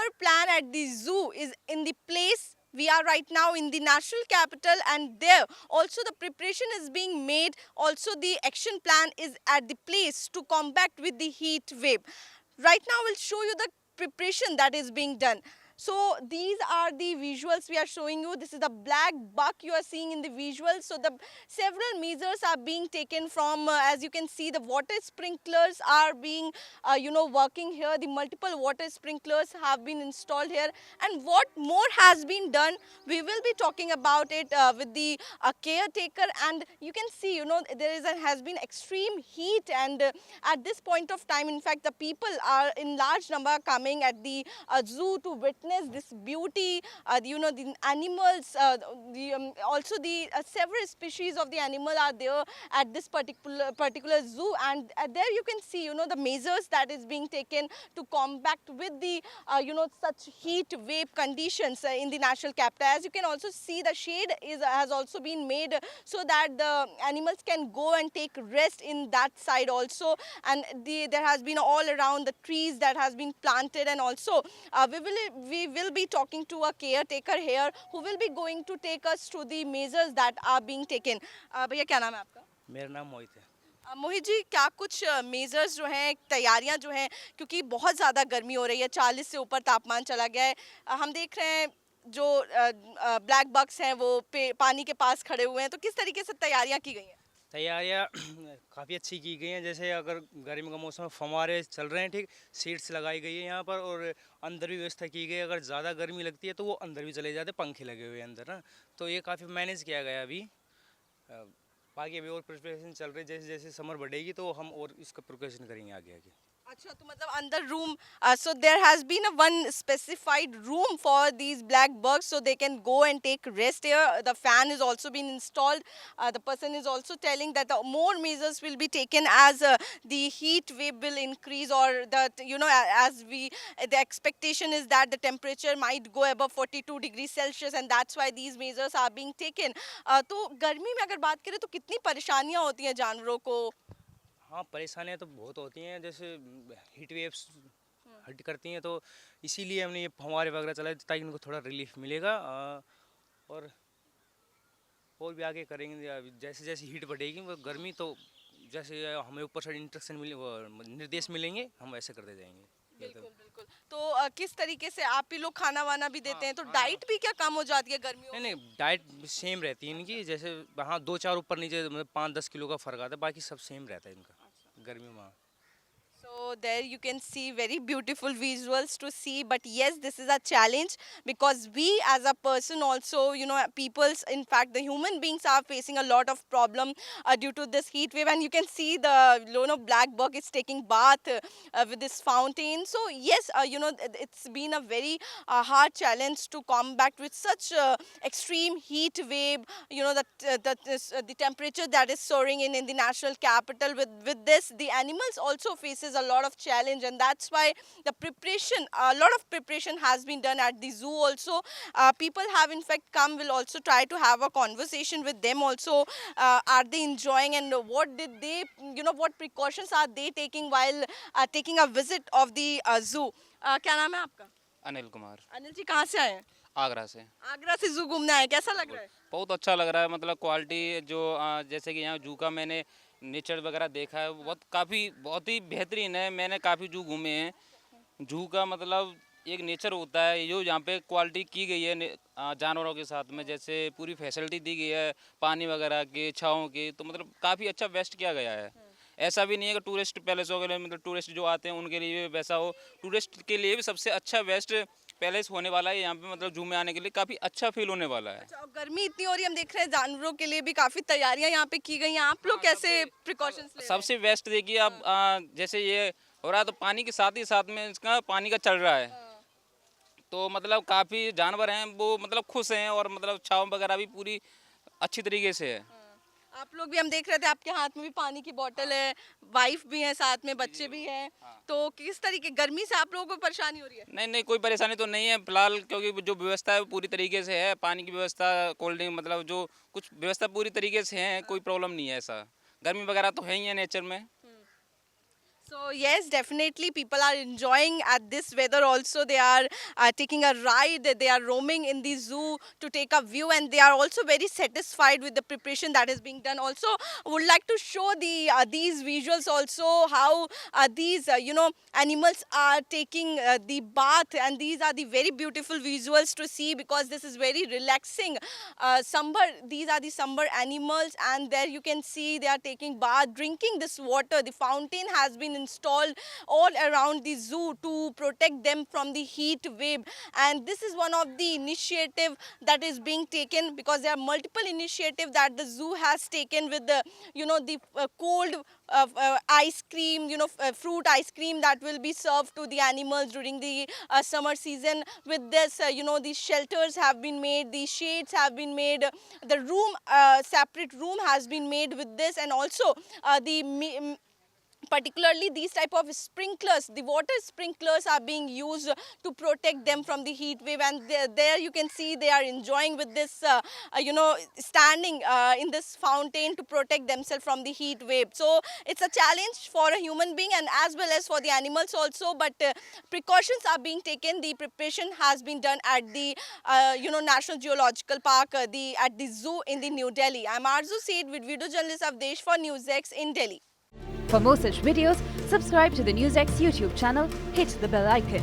proper plan at the zoo is in the place. We are right now in the national capital, and there also the preparation is being made. Also, the action plan is at the place to combat with the heat wave. Right now, we'll show you the preparation that is being done. So these are the visuals we are showing you. This is the black buck you are seeing in the visuals. So the several measures are being taken from, as you can see, the water sprinklers are being, working here. The multiple water sprinklers have been installed here. And what more has been done, we will be talking about it with the caretaker. And you can see, has been extreme heat, and at this point of time, in fact, the people are in large number coming at the zoo to witness this beauty. The animals, also the several species of the animal are there at this particular zoo, and there you can see, the measures that is being taken to combat with the, such heat wave conditions in the national capital. As you can also see, the shade has also been made so that the animals can go and take rest in that side also. And there has been all around the trees that has been planted, and also we will be talking to a caretaker here who will be going to take us to the measures that are being taken. भैया क्या नाम है आपका? मेरा नाम मोहित है। मोहित जी, क्या कुछ मेजर्स जो हैं, तैयारियां जो हैं, क्योंकि बहुत ज़्यादा गर्मी हो रही है, 40 से ऊपर तापमान चला गया है। हम देख रहे हैं जो ब्लैक बक्स हैं वो पानी के पास खड़े हुए हैं, तो किस तरीके से तैयारियां की गई हैं? तैयारियाँ काफ़ी अच्छी की गई हैं। जैसे अगर गर्मी का मौसम है, फव्वारे चल रहे हैं, ठीक, सीट्स लगाई गई है यहाँ पर, और अंदर भी व्यवस्था की गई है। अगर ज़्यादा गर्मी लगती है तो वो अंदर भी चले जाते, पंखे लगे हुए हैं अंदर ना, तो ये काफ़ी मैनेज किया गया अभी। बाकी अभी और प्रिपरेशन चल रही है, जैसे जैसे समर बढ़ेगी तो हम और इसका प्रिपरेशन करेंगे आगे आगे। अच्छा, तो मतलब अंदर room, so there has been a one specified room for these black bugs, so they can go and take rest here. The fan is also been installed. The person is also telling that more measures will be taken as the heat wave will increase, or that, as the expectation is that the temperature might go above 42 degrees Celsius, and that's why these measures are being taken. तो गर्मी में अगर बात करें तो कितनी परेशानियां होती हैं जानवरों को? हाँ, परेशानियाँ तो बहुत होती हैं, जैसे हीट वेव्स हट करती हैं, तो इसीलिए हमने ये फव्वारे वगैरह चलाए ताकि उनको थोड़ा रिलीफ मिलेगा। और और भी आगे करेंगे। जैसे जैसे हीट बढ़ेगी वो गर्मी, तो जैसे हमें ऊपर से इंस्ट्रक्शन मिले, वो निर्देश मिलेंगे, हम वैसे करते जाएंगे। बिल्कुल बिल्कुल। तो किस तरीके से आप ही लोग खाना वाना भी देते हैं, तो हाँ, डाइट भी क्या कम हो जाती है गर्मियों नहीं में? नहीं, डाइट सेम रहती है इनकी। जैसे वहाँ 2-4 ऊपर नीचे, मतलब 5-10 किलो का फ़र्क आता है, बाकी सब सेम रहता है इनका गर्मियों में। So there you can see very beautiful visuals to see, but yes, this is a challenge because we as a person also, people's, in fact, the human beings are facing a lot of problem due to this heat wave, and you can see the, black buck is taking bath with this fountain. So yes, it's been a very hard challenge to combat with such extreme heat wave. The temperature that is soaring in the national capital. With this, the animals also faces a lot of challenge, and that's why a lot of preparation has been done at the zoo also. People have in fact come, will also try to have a conversation with them also. Are they enjoying, and what did they, what precautions are they taking while taking a visit of the zoo? क्या नाम है आपका? अनिल कुमार। अनिल जी, कहाँ से आए हैं? आगरा से। आगरा से जू घूमने आए, कैसा लग रहा है? बहुत अच्छा लग रहा है, मतलब क्वालिटी जो जैसे कि यहाँ जू का मैंने नेचर वगैरह देखा है, बहुत ही बेहतरीन है। मैंने काफ़ी जू घूमे हैं। जू का मतलब एक नेचर होता है, जो यहाँ पे क्वालिटी की गई है जानवरों के साथ में, जैसे पूरी फैसिलिटी दी गई है पानी वगैरह की, छाँव की, तो मतलब काफ़ी अच्छा बेस्ट किया गया है। ऐसा भी नहीं है कि टूरिस्ट पैलेस वगैरह, मतलब टूरिस्ट जो आते हैं उनके लिए भी वैसा हो, टूरिस्ट के लिए भी सबसे अच्छा बेस्ट पैलेस होने वाला है यहाँ पे। मतलब जू में आने के लिए काफ़ी अच्छा फील होने वाला है। अच्छा, और गर्मी इतनी हो रही है, हम देख रहे हैं जानवरों के लिए भी काफी तैयारियां यहाँ पे की गई हैं। आप लोग कैसे प्रिकॉशंस ले रहे हैं? सबसे बेस्ट देखिए अब जैसे ये हो रहा है, तो पानी के साथ ही साथ में इसका पानी का चल रहा है, तो मतलब काफ़ी जानवर हैं वो मतलब खुश हैं, और मतलब छाँव वगैरह भी पूरी अच्छी तरीके से है। आप लोग भी, हम देख रहे थे आपके हाथ में भी पानी की बोतल है, वाइफ भी है साथ में, बच्चे भी हैं, तो किस तरीके गर्मी से आप लोगों को परेशानी हो रही है? नहीं नहीं, कोई परेशानी तो नहीं है फिलहाल, क्योंकि जो व्यवस्था है वो पूरी तरीके से है। पानी की व्यवस्था, कोल्ड ड्रिंक, मतलब जो कुछ व्यवस्था पूरी तरीके से है, कोई प्रॉब्लम नहीं है। ऐसा गर्मी वगैरह तो है ही है नेचर में। So yes, definitely people are enjoying at this weather also. They are taking a ride, they are roaming in the zoo to take a view, and they are also very satisfied with the preparation that is being done. Also, would like to show these visuals also, how these animals are taking the bath, and these are the very beautiful visuals to see, because this is very relaxing. Sambar, these are the sambar animals, and there you can see they are taking bath, drinking this water. The fountain has been installed all around the zoo to protect them from the heat wave, and this is one of the initiative that is being taken, because there are multiple initiative that the zoo has taken with the the cold ice cream, fruit ice cream that will be served to the animals during the summer season. With this, these shelters have been made, the shades have been made, the room, separate room has been made with this, and also particularly these type of sprinklers, the water sprinklers are being used to protect them from the heat wave, and there you can see they are enjoying with this standing in this fountain to protect themselves from the heat wave. So it's a challenge for a human being and as well as for the animals also, but precautions are being taken. The preparation has been done at the National Geological Park, at the zoo in the New Delhi. I'm Arzu Said with video journalist Avdesh for NewsX in Delhi. For more such videos, subscribe to the NewsX YouTube channel, hit the bell icon.